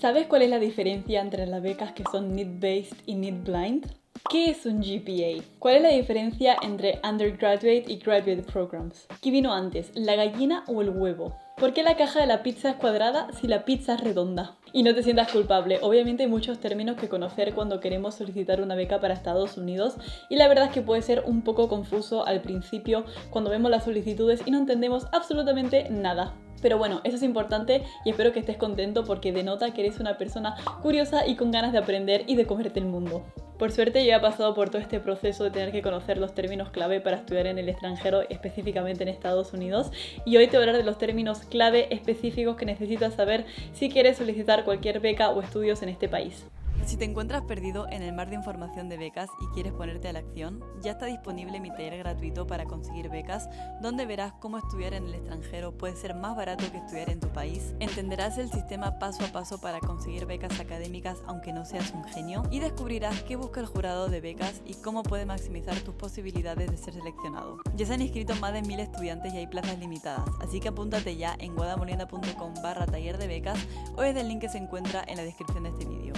¿Sabes cuál es la diferencia entre las becas que son need-based y need-blind? ¿Qué es un GPA? ¿Cuál es la diferencia entre undergraduate y graduate programs? ¿Qué vino antes, la gallina o el huevo? ¿Por qué la caja de la pizza es cuadrada si la pizza es redonda? Y no te sientas culpable, obviamente hay muchos términos que conocer cuando queremos solicitar una beca para Estados Unidos y la verdad es que puede ser un poco confuso al principio cuando vemos las solicitudes y no entendemos absolutamente nada. Pero bueno, eso es importante y espero que estés contento porque denota que eres una persona curiosa y con ganas de aprender y de comerte el mundo. Por suerte yo he pasado por todo este proceso de tener que conocer los términos clave para estudiar en el extranjero, específicamente en Estados Unidos, y hoy te voy a hablar de los términos clave específicos que necesitas saber si quieres solicitar cualquier beca o estudios en este país. Si te encuentras perdido en el mar de información de becas y quieres ponerte a la acción, ya está disponible mi taller gratuito para conseguir becas, donde verás cómo estudiar en el extranjero puede ser más barato que estudiar en tu país, entenderás el sistema paso a paso para conseguir becas académicas aunque no seas un genio, y descubrirás qué busca el jurado de becas y cómo puede maximizar tus posibilidades de ser seleccionado. Ya se han inscrito más de 1000 estudiantes y hay plazas limitadas, así que apúntate ya en guadamolienda.com/taller de becas o desde el link que se encuentra en la descripción de este vídeo.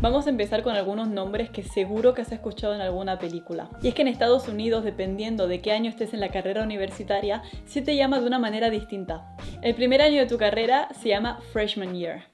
Vamos a empezar con algunos nombres que seguro que has escuchado en alguna película. Y es que en Estados Unidos, dependiendo de qué año estés en la carrera universitaria, se te llama de una manera distinta. El primer año de tu carrera se llama Freshman Year.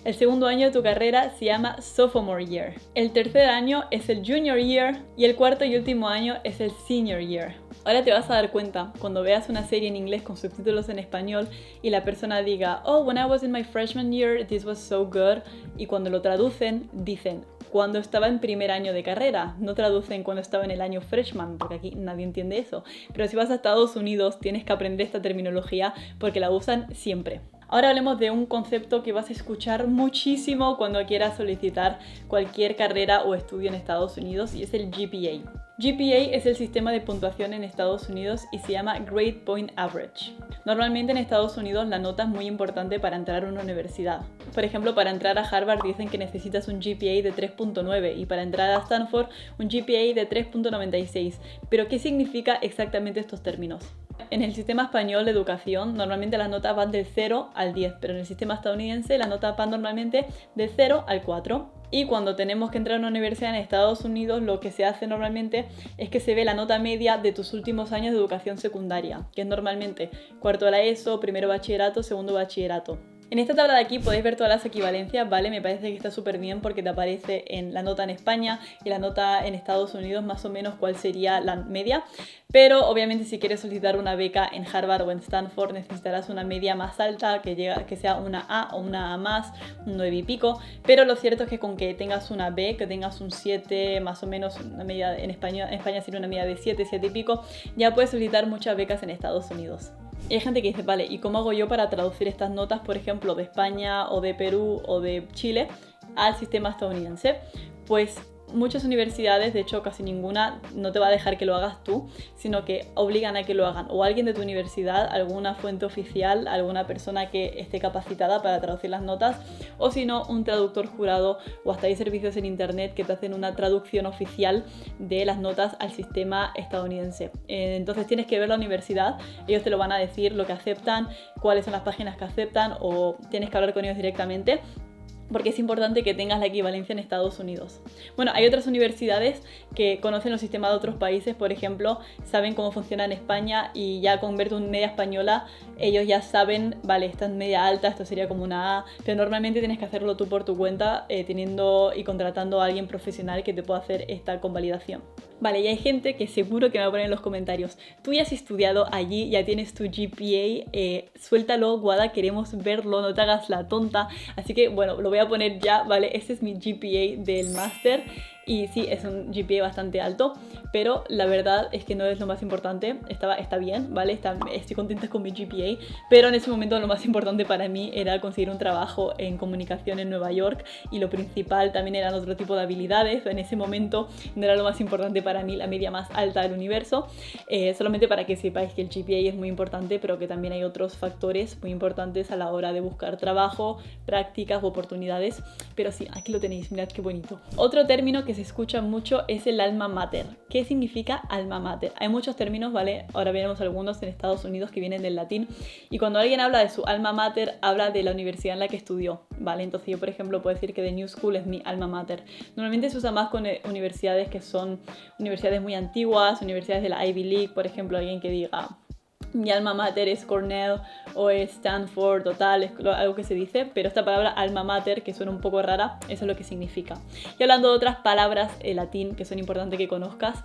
El segundo año de tu carrera se llama Sophomore Year. El tercer año es el Junior Year y el cuarto y último año es el Senior Year. Ahora te vas a dar cuenta cuando veas una serie en inglés con subtítulos en español y la persona diga, oh, when I was in my freshman year, this was so good. Y cuando lo traducen, dicen, cuando estaba en primer año de carrera. No traducen cuando estaba en el año freshman, porque aquí nadie entiende eso. Pero si vas a Estados Unidos, tienes que aprender esta terminología porque la usan siempre. Ahora hablemos de un concepto que vas a escuchar muchísimo cuando quieras solicitar cualquier carrera o estudio en Estados Unidos y es el GPA. GPA es el sistema de puntuación en Estados Unidos y se llama Grade Point Average. Normalmente en Estados Unidos la nota es muy importante para entrar a una universidad. Por ejemplo, para entrar a Harvard dicen que necesitas un GPA de 3.9 y para entrar a Stanford un GPA de 3.96. Pero ¿qué significa exactamente estos términos? En el sistema español de educación normalmente las notas van del 0 al 10, pero en el sistema estadounidense las notas van normalmente del 0 al 4. Y cuando tenemos que entrar a una universidad en Estados Unidos, lo que se hace normalmente es que se ve la nota media de tus últimos años de educación secundaria, que es normalmente cuarto de la ESO, primero bachillerato, segundo bachillerato. En esta tabla de aquí podéis ver todas las equivalencias, ¿vale? Me parece que está súper bien porque te aparece en la nota en España y la nota en Estados Unidos más o menos cuál sería la media. Pero obviamente si quieres solicitar una beca en Harvard o en Stanford necesitarás una media más alta que sea una A o una A más, un 9 y pico. Pero lo cierto es que con que tengas una B, que tengas un 7 más o menos, una media en España sería una media de 7, 7 y pico, ya puedes solicitar muchas becas en Estados Unidos. Y hay gente que dice, vale, ¿y cómo hago yo para traducir estas notas, por ejemplo, de España o de Perú o de Chile al sistema estadounidense? Pues muchas universidades, de hecho casi ninguna, no te va a dejar que lo hagas tú, sino que obligan a que lo hagan o alguien de tu universidad, alguna fuente oficial, alguna persona que esté capacitada para traducir las notas, o si no, un traductor jurado, o hasta hay servicios en internet que te hacen una traducción oficial de las notas al sistema estadounidense. Entonces tienes que ver la universidad, ellos te lo van a decir lo que aceptan, cuáles son las páginas que aceptan, o tienes que hablar con ellos directamente, porque es importante que tengas la equivalencia en Estados Unidos. Bueno, hay otras universidades que conocen los sistemas de otros países, por ejemplo, saben cómo funciona en España y ya con ver tu media española, ellos ya saben, vale, esta es media alta, esto sería como una A, pero normalmente tienes que hacerlo tú por tu cuenta, teniendo y contratando a alguien profesional que te pueda hacer esta convalidación. Vale, y hay gente que seguro que me va a poner en los comentarios, tú ya has estudiado allí, ya tienes tu GPA, suéltalo, Guada, queremos verlo, no te hagas la tonta. Así que bueno, lo voy a poner ya, vale, este es mi GPA del máster. Y sí, es un GPA bastante alto, pero la verdad es que no es lo más importante. Está bien, ¿vale? Estoy contenta con mi GPA, pero en ese momento lo más importante para mí era conseguir un trabajo en comunicación en Nueva York y lo principal también eran otro tipo de habilidades. En ese momento no era lo más importante para mí la media más alta del universo, solamente para que sepáis que el GPA es muy importante, pero que también hay otros factores muy importantes a la hora de buscar trabajo, prácticas u oportunidades. Pero sí, aquí lo tenéis, mirad qué bonito. Otro término que que se escucha mucho es el alma mater. ¿Qué significa alma mater? Hay muchos términos, ¿vale? Ahora veremos algunos en Estados Unidos que vienen del latín. Y cuando alguien habla de su alma mater, habla de la universidad en la que estudió, ¿vale? Entonces yo, por ejemplo, puedo decir que The New School es mi alma mater. Normalmente se usa más con universidades que son universidades muy antiguas, universidades de la Ivy League, por ejemplo, alguien que diga mi alma mater es Cornell o es Stanford o tal, es algo que se dice, pero esta palabra alma mater, que suena un poco rara, eso es lo que significa. Y hablando de otras palabras en latín que son importantes que conozcas,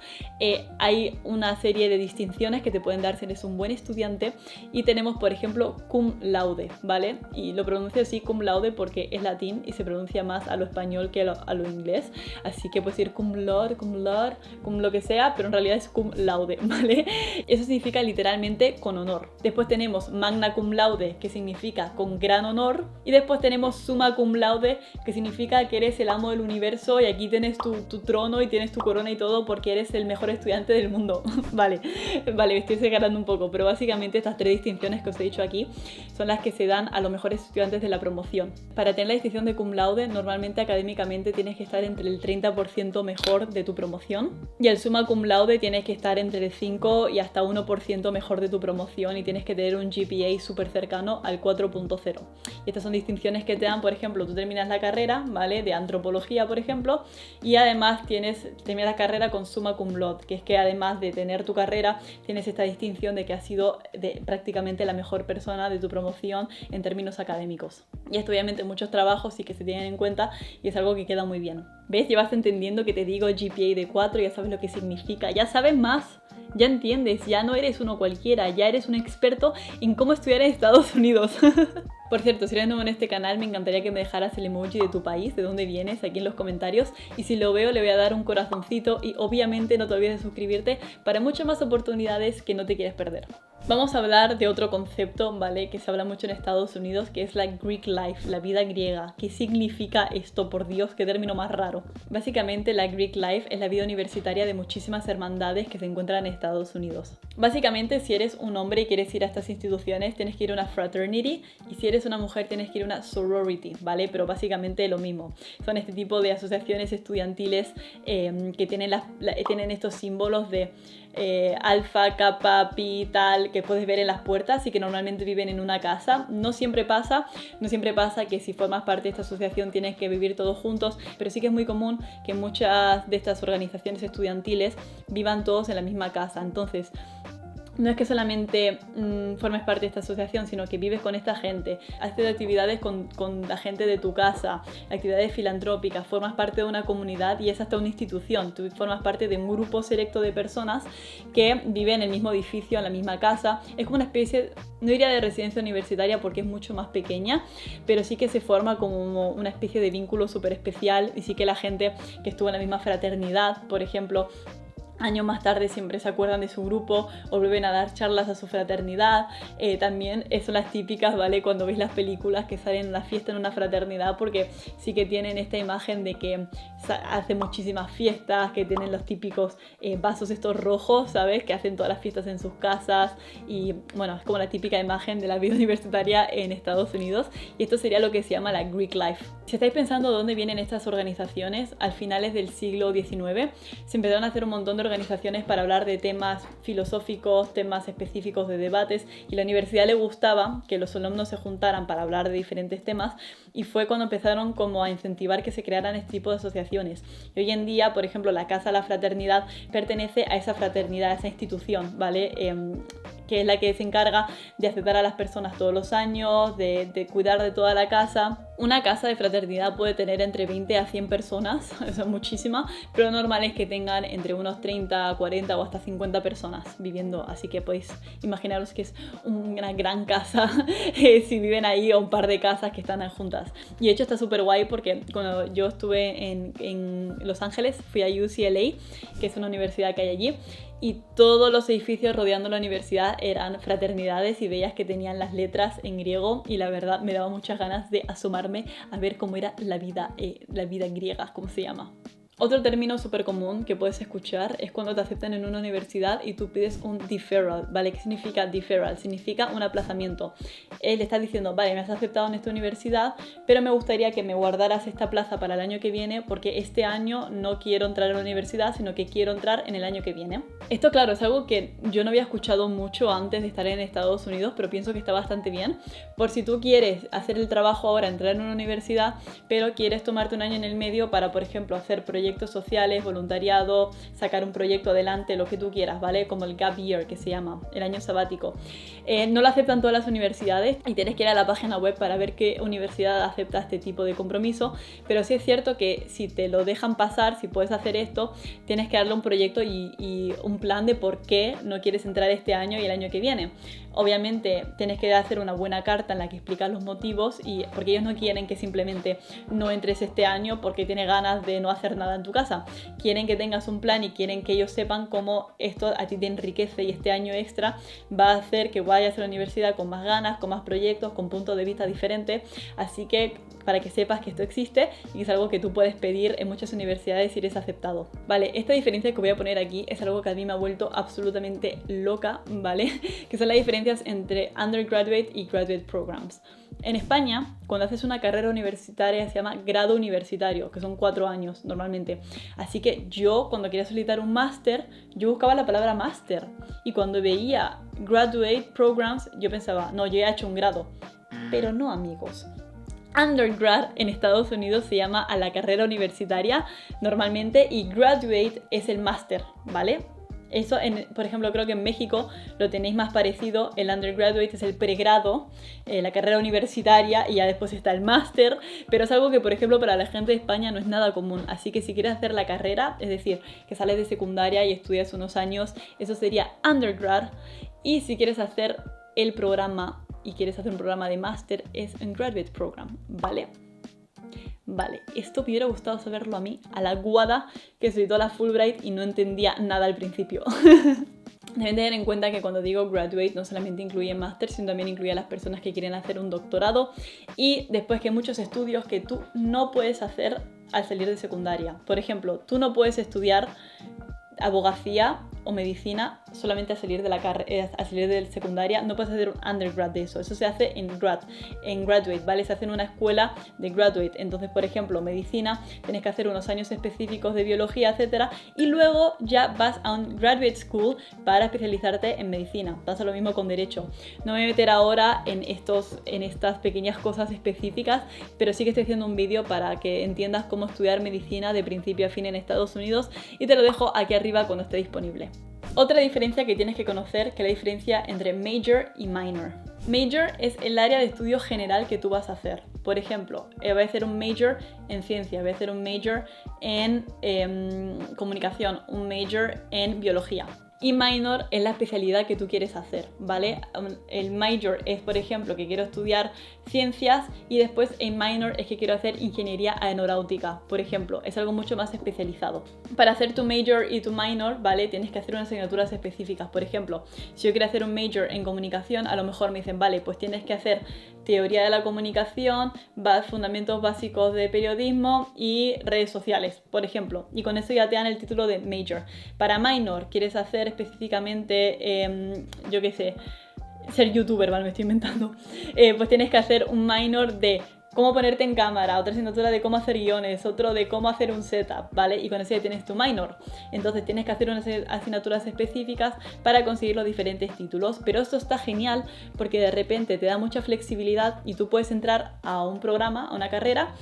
hay una serie de distinciones que te pueden dar si eres un buen estudiante y tenemos, por ejemplo, cum laude, ¿vale? Y lo pronuncio así, cum laude, porque es latín y se pronuncia más a lo español que a lo inglés, así que puedes decir cum laude, cum lo que sea, pero en realidad es cum laude, ¿vale? Eso significa literalmente con honor. Después tenemos magna cum laude, que significa con gran honor, y después tenemos summa cum laude, que significa que eres el amo del universo y aquí tienes tu trono y tienes tu corona y todo porque eres el mejor estudiante del mundo. Vale, me estoy separando un poco, pero básicamente estas tres distinciones que os he dicho aquí son las que se dan a los mejores estudiantes de la promoción. Para tener la distinción de cum laude, normalmente académicamente tienes que estar entre el 30% mejor de tu promoción, y el summa cum laude tienes que estar entre el 5 y hasta 1% mejor de tu promoción y tienes que tener un GPA súper cercano al 4.0. Y estas son distinciones que te dan, por ejemplo, tú terminas la carrera, ¿vale? De antropología, por ejemplo, y además terminas la carrera con summa cum laude, que es que además de tener tu carrera, tienes esta distinción de que has sido prácticamente la mejor persona de tu promoción en términos académicos. Y esto obviamente muchos trabajos sí que se tienen en cuenta y es algo que queda muy bien. ¿Ves? Ya vas entendiendo que te digo GPA de 4, ya sabes lo que significa, ya sabes más. Ya entiendes, ya no eres uno cualquiera, ya eres un experto en cómo estudiar en Estados Unidos. Por cierto, si eres nuevo en este canal, me encantaría que me dejaras el emoji de tu país, de dónde vienes, aquí en los comentarios. Y si lo veo, le voy a dar un corazoncito y obviamente no te olvides de suscribirte para muchas más oportunidades que no te quieres perder. Vamos a hablar de otro concepto, ¿vale? Que se habla mucho en Estados Unidos, que es la Greek Life, la vida griega. ¿Qué significa esto? Por Dios, qué término más raro. Básicamente, la Greek Life es la vida universitaria de muchísimas hermandades que se encuentran en Estados Unidos. Básicamente, si eres un hombre y quieres ir a estas instituciones, tienes que ir a una fraternity, y si eres una mujer, tienes que ir a una sorority, ¿vale? Pero básicamente lo mismo. Son este tipo de asociaciones estudiantiles que tienen estos símbolos de alfa, kappa, pi, tal, que puedes ver en las puertas y que normalmente viven en una casa. No siempre pasa que si formas parte de esta asociación tienes que vivir todos juntos, pero sí que es muy común que muchas de estas organizaciones estudiantiles vivan todos en la misma casa. Entonces, no es que solamente formes parte de esta asociación, sino que vives con esta gente, haces actividades con la gente de tu casa, actividades filantrópicas, formas parte de una comunidad y es hasta una institución. Tú formas parte de un grupo selecto de personas que viven en el mismo edificio, en la misma casa. Es como una especie, no diría de residencia universitaria porque es mucho más pequeña, pero sí que se forma como una especie de vínculo súper especial y sí que la gente que estuvo en la misma fraternidad, por ejemplo, años más tarde siempre se acuerdan de su grupo o vuelven a dar charlas a su fraternidad. También son las típicas, ¿vale? Cuando ves las películas que salen en una fiesta en una fraternidad, porque sí que tienen esta imagen de que hacen muchísimas fiestas, que tienen los típicos vasos estos rojos, ¿sabes? Que hacen todas las fiestas en sus casas y bueno, es como la típica imagen de la vida universitaria en Estados Unidos y esto sería lo que se llama la Greek Life. Si estáis pensando de dónde vienen estas organizaciones, al finales del siglo XIX se empezaron a hacer un montón de organizaciones para hablar de temas filosóficos, temas específicos de debates y la universidad le gustaba que los alumnos se juntaran para hablar de diferentes temas y fue cuando empezaron como a incentivar que se crearan este tipo de asociaciones. Y hoy en día, por ejemplo, la Casa de la Fraternidad pertenece a esa fraternidad, a esa institución, ¿vale? Que es la que se encarga de aceptar a las personas todos los años, de cuidar de toda la casa. Una casa de fraternidad puede tener entre 20 a 100 personas, eso es muchísima, pero lo normal es que tengan entre unos 30, 40 o hasta 50 personas viviendo, así que podéis imaginaros que es una gran casa si viven ahí o un par de casas que están juntas. Y de hecho está súper guay porque cuando yo estuve en Los Ángeles, fui a UCLA, que es una universidad que hay allí, y todos los edificios rodeando la universidad eran fraternidades y veías que tenían las letras en griego y la verdad me daba muchas ganas de asomarme a ver cómo era la vida griega, ¿cómo se llama? Otro término súper común que puedes escuchar es cuando te aceptan en una universidad y tú pides un deferral, ¿vale? ¿Qué significa deferral? Significa un aplazamiento. Le estás diciendo, vale, me has aceptado en esta universidad, pero me gustaría que me guardaras esta plaza para el año que viene porque este año no quiero entrar a la universidad, sino que quiero entrar en el año que viene. Esto, claro, es algo que yo no había escuchado mucho antes de estar en Estados Unidos, pero pienso que está bastante bien. Por si tú quieres hacer el trabajo ahora, entrar en una universidad, pero quieres tomarte un año en el medio para, por ejemplo, hacer proyectos sociales, voluntariado, sacar un proyecto adelante, lo que tú quieras, ¿vale? Como el gap year, que se llama, el año sabático. No lo aceptan todas las universidades y tienes que ir a la página web para ver qué universidad acepta este tipo de compromiso, pero sí es cierto que si te lo dejan pasar, si puedes hacer esto, tienes que darle un proyecto y un plan de por qué no quieres entrar este año y el año que viene. Obviamente tienes que hacer una buena carta en la que explicas los motivos porque ellos no quieren que simplemente no entres este año porque tienes ganas de no hacer nada en tu casa. Quieren que tengas un plan y quieren que ellos sepan cómo esto a ti te enriquece y este año extra va a hacer que vayas a la universidad con más ganas, con más proyectos, con puntos de vista diferentes. Así que para que sepas que esto existe y es algo que tú puedes pedir en muchas universidades si eres aceptado. Vale, esta diferencia que voy a poner aquí es algo que a mí me ha vuelto absolutamente loca, ¿vale? Que son las diferencias entre undergraduate y graduate programs. En España, cuando haces una carrera universitaria se llama grado universitario, que son 4 años normalmente. Así que yo, cuando quería solicitar un máster, yo buscaba la palabra máster. Y cuando veía graduate programs, yo pensaba, no, yo he hecho un grado. Pero no, amigos. Undergrad en Estados Unidos se llama a la carrera universitaria normalmente y graduate es el máster, ¿vale? Eso, por ejemplo, creo que en México lo tenéis más parecido. El undergraduate es el pregrado, la carrera universitaria, y ya después está el máster, pero es algo que, por ejemplo, para la gente de España no es nada común. Así que si quieres hacer la carrera, es decir, que sales de secundaria y estudias unos años, eso sería undergrad. Y si quieres hacer el programa y quieres hacer un programa de máster, es un graduate program, ¿vale? Vale, esto me hubiera gustado saberlo a mí, a la guada que soy toda la Fulbright y no entendía nada al principio. Deben tener en cuenta que cuando digo graduate no solamente incluye máster, sino también incluye a las personas que quieren hacer un doctorado y después que hay muchos estudios que tú no puedes hacer al salir de secundaria. Por ejemplo, tú no puedes estudiar abogacía o medicina solamente a salir de secundaria. No puedes hacer un undergrad de eso se hace en graduate, ¿vale? Se hace en una escuela de graduate. Entonces, por ejemplo, medicina, tienes que hacer unos años específicos de biología, etcétera, y luego ya vas a un graduate school para especializarte en medicina. Pasa lo mismo con derecho. No me voy a meter ahora en estas pequeñas cosas específicas, pero sí que estoy haciendo un vídeo para que entiendas cómo estudiar medicina de principio a fin en Estados Unidos y te lo dejo aquí arriba cuando esté disponible. Otra diferencia que tienes que conocer, que es la diferencia entre major y minor. Major es el área de estudio general que tú vas a hacer. Por ejemplo, voy a hacer un major en ciencia, voy a hacer un major en comunicación, un major en biología. Y minor es la especialidad que tú quieres hacer, ¿vale? El major es, por ejemplo, que quiero estudiar ciencias y después el minor es que quiero hacer ingeniería aeronáutica, por ejemplo. Es algo mucho más especializado. Para hacer tu major y tu minor, ¿vale? Tienes que hacer unas asignaturas específicas. Por ejemplo, si yo quiero hacer un major en comunicación, a lo mejor me dicen, vale, pues tienes que hacer teoría de la comunicación, fundamentos básicos de periodismo y redes sociales, por ejemplo. Y con eso ya te dan el título de major. Para minor, quieres hacer específicamente, yo qué sé, ser youtuber, ¿vale? Me estoy inventando. Pues tienes que hacer un minor de cómo ponerte en cámara, otra asignatura de cómo hacer guiones, otro de cómo hacer un setup, ¿vale? Y con eso ya tienes tu minor. Entonces tienes que hacer unas asignaturas específicas para conseguir los diferentes títulos. Pero esto está genial porque de repente te da mucha flexibilidad y tú puedes entrar a un programa, a una carrera,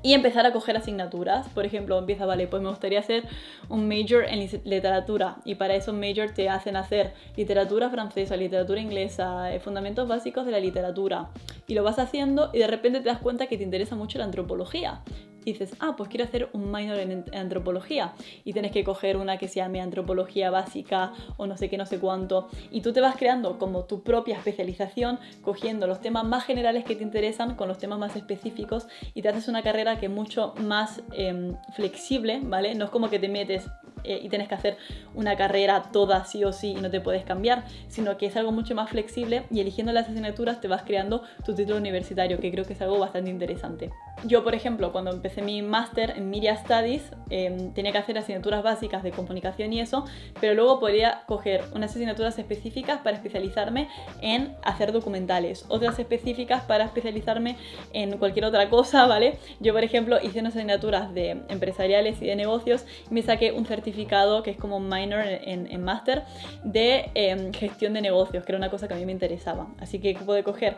y empezar a coger asignaturas. Por ejemplo, vale, pues me gustaría hacer un major en literatura y para eso un major te hacen hacer literatura francesa, literatura inglesa, fundamentos básicos de la literatura, y lo vas haciendo y de repente te das cuenta que te interesa mucho la antropología. Y dices, pues quiero hacer un minor en antropología y tienes que coger una que se llame antropología básica o no sé qué, no sé cuánto, y tú te vas creando como tu propia especialización, cogiendo los temas más generales que te interesan con los temas más específicos, y te haces una carrera que es mucho más flexible, ¿vale? No es como que te metes y tienes que hacer una carrera toda sí o sí y no te puedes cambiar, sino que es algo mucho más flexible y eligiendo las asignaturas te vas creando tu título universitario, que creo que es algo bastante interesante. Yo, por ejemplo, cuando empecé mi máster en Media Studies, tenía que hacer asignaturas básicas de comunicación y eso, pero luego podría coger unas asignaturas específicas para especializarme en hacer documentales, otras específicas para especializarme en cualquier otra cosa, ¿vale? Yo, por ejemplo, hice unas asignaturas de empresariales y de negocios y me saqué un certificado que es como un minor en máster de gestión de negocios, que era una cosa que a mí me interesaba. Así que pude coger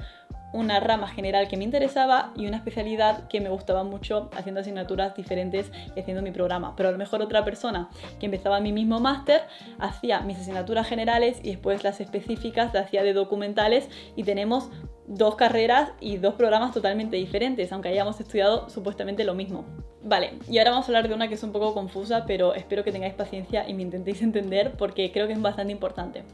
una rama general que me interesaba y una especialidad que me gustaba mucho haciendo asignaturas diferentes y haciendo mi programa. Pero a lo mejor otra persona que empezaba mi mismo máster hacía mis asignaturas generales y después las específicas las hacía de documentales y tenemos 2 carreras y 2 programas totalmente diferentes, aunque hayamos estudiado supuestamente lo mismo. Vale, y ahora vamos a hablar de una que es un poco confusa, pero espero que tengáis paciencia y me intentéis entender porque creo que es bastante importante.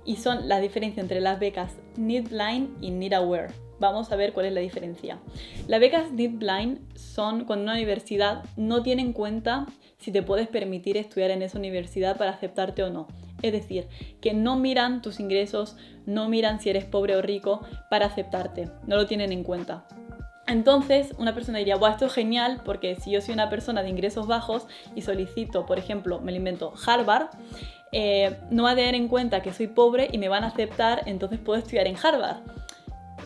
Y son las diferencias entre las becas NEET-Blind y NEET-Aware. Vamos a ver cuál es la diferencia. Las becas NEET-Blind son cuando una universidad no tiene en cuenta si te puedes permitir estudiar en esa universidad para aceptarte o no. Es decir, que no miran tus ingresos, no miran si eres pobre o rico para aceptarte, no lo tienen en cuenta. Entonces, una persona diría, bueno, esto es genial porque si yo soy una persona de ingresos bajos y solicito, por ejemplo, me lo invento, Harvard, no va a tener en cuenta que soy pobre y me van a aceptar, entonces puedo estudiar en Harvard.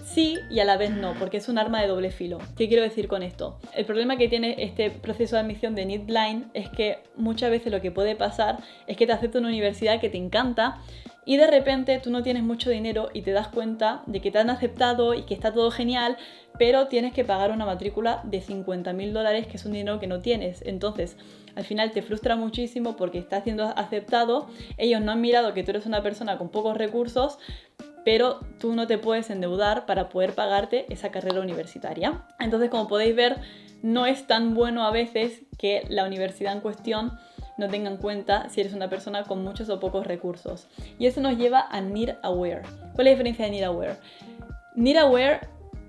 Sí y a la vez no, porque es un arma de doble filo. ¿Qué quiero decir con esto? El problema que tiene este proceso de admisión de NEET-Blind es que muchas veces lo que puede pasar es que te acepta una universidad que te encanta y de repente tú no tienes mucho dinero y te das cuenta de que te han aceptado y que está todo genial, pero tienes que pagar una matrícula de $50.000, que es un dinero que no tienes. Entonces, al final te frustra muchísimo porque estás siendo aceptado, ellos no han mirado que tú eres una persona con pocos recursos, pero tú no te puedes endeudar para poder pagarte esa carrera universitaria. Entonces, como podéis ver, no es tan bueno a veces que la universidad en cuestión no tenga en cuenta si eres una persona con muchos o pocos recursos. Y eso nos lleva a NEET-Aware. ¿Cuál es la diferencia de NEET-Aware? NEET-Aware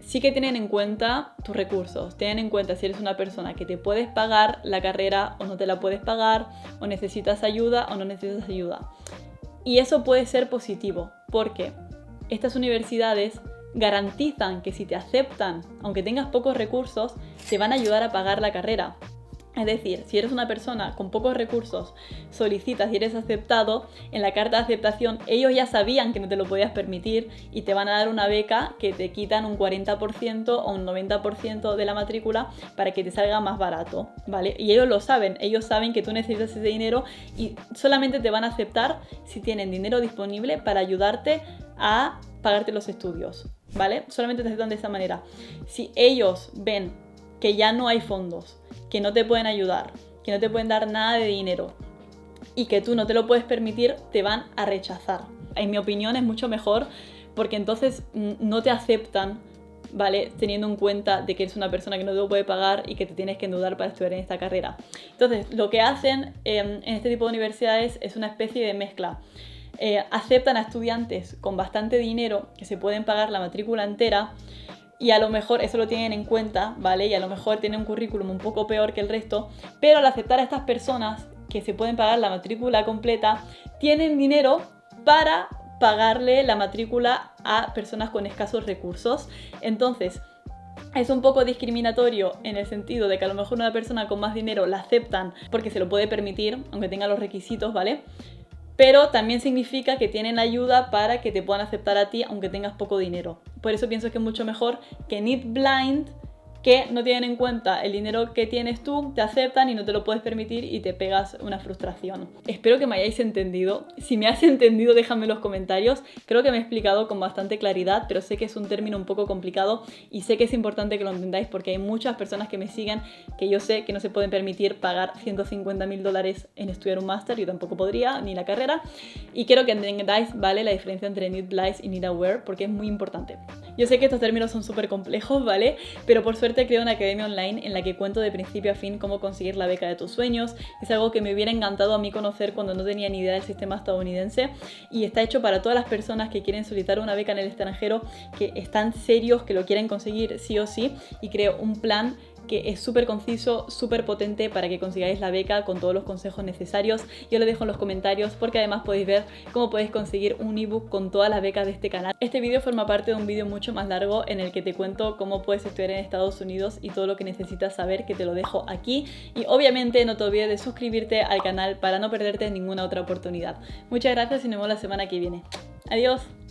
sí que tienen en cuenta tus recursos, tienen en cuenta si eres una persona que te puedes pagar la carrera o no te la puedes pagar, o necesitas ayuda o no necesitas ayuda. Y eso puede ser positivo, porque estas universidades garantizan que si te aceptan, aunque tengas pocos recursos, te van a ayudar a pagar la carrera. Es decir, si eres una persona con pocos recursos, solicitas y eres aceptado, en la carta de aceptación ellos ya sabían que no te lo podías permitir y te van a dar una beca que te quitan un 40% o un 90% de la matrícula para que te salga más barato, ¿vale? Y ellos lo saben, ellos saben que tú necesitas ese dinero y solamente te van a aceptar si tienen dinero disponible para ayudarte a pagarte los estudios, ¿vale? Solamente te aceptan de esa manera. Si ellos ven que ya no hay fondos, que no te pueden ayudar, que no te pueden dar nada de dinero y que tú no te lo puedes permitir, te van a rechazar. En mi opinión es mucho mejor porque entonces no te aceptan, ¿vale? Teniendo en cuenta de que eres una persona que no te lo puede pagar y que te tienes que endeudar para estudiar en esta carrera. Entonces, lo que hacen en este tipo de universidades es una especie de mezcla. Aceptan a estudiantes con bastante dinero que se pueden pagar la matrícula entera y a lo mejor eso lo tienen en cuenta, ¿vale? Y a lo mejor tienen un currículum un poco peor que el resto, pero al aceptar a estas personas que se pueden pagar la matrícula completa, tienen dinero para pagarle la matrícula a personas con escasos recursos. Entonces, es un poco discriminatorio en el sentido de que a lo mejor una persona con más dinero la aceptan porque se lo puede permitir, aunque tenga los requisitos, ¿vale? Pero también significa que tienen ayuda para que te puedan aceptar a ti aunque tengas poco dinero. Por eso pienso que es mucho mejor que NEET-Blind, que no tienen en cuenta el dinero que tienes tú, te aceptan y no te lo puedes permitir y te pegas una frustración. Espero que me hayáis entendido. Si me has entendido, déjame en los comentarios. Creo que me he explicado con bastante claridad, pero sé que es un término un poco complicado y sé que es importante que lo entendáis porque hay muchas personas que me siguen que yo sé que no se pueden permitir pagar $150.000 en estudiar un máster. Yo tampoco podría, ni la carrera. Y quiero que entendáis, ¿vale?, la diferencia entre NEET-Blind y NEET-Aware porque es muy importante. Yo sé que estos términos son súper complejos, ¿vale? Pero por suerte creo una academia online en la que cuento de principio a fin cómo conseguir la beca de tus sueños. Es algo que me hubiera encantado a mí conocer cuando no tenía ni idea del sistema estadounidense y está hecho para todas las personas que quieren solicitar una beca en el extranjero, que están serios, que lo quieren conseguir sí o sí, y creo un plan que es súper conciso, súper potente para que consigáis la beca con todos los consejos necesarios. Yo lo dejo en los comentarios porque además podéis ver cómo podéis conseguir un ebook con todas las becas de este canal. Este vídeo forma parte de un vídeo mucho más largo en el que te cuento cómo puedes estudiar en Estados Unidos y todo lo que necesitas saber, que te lo dejo aquí. Y obviamente no te olvides de suscribirte al canal para no perderte ninguna otra oportunidad. Muchas gracias y nos vemos la semana que viene. Adiós.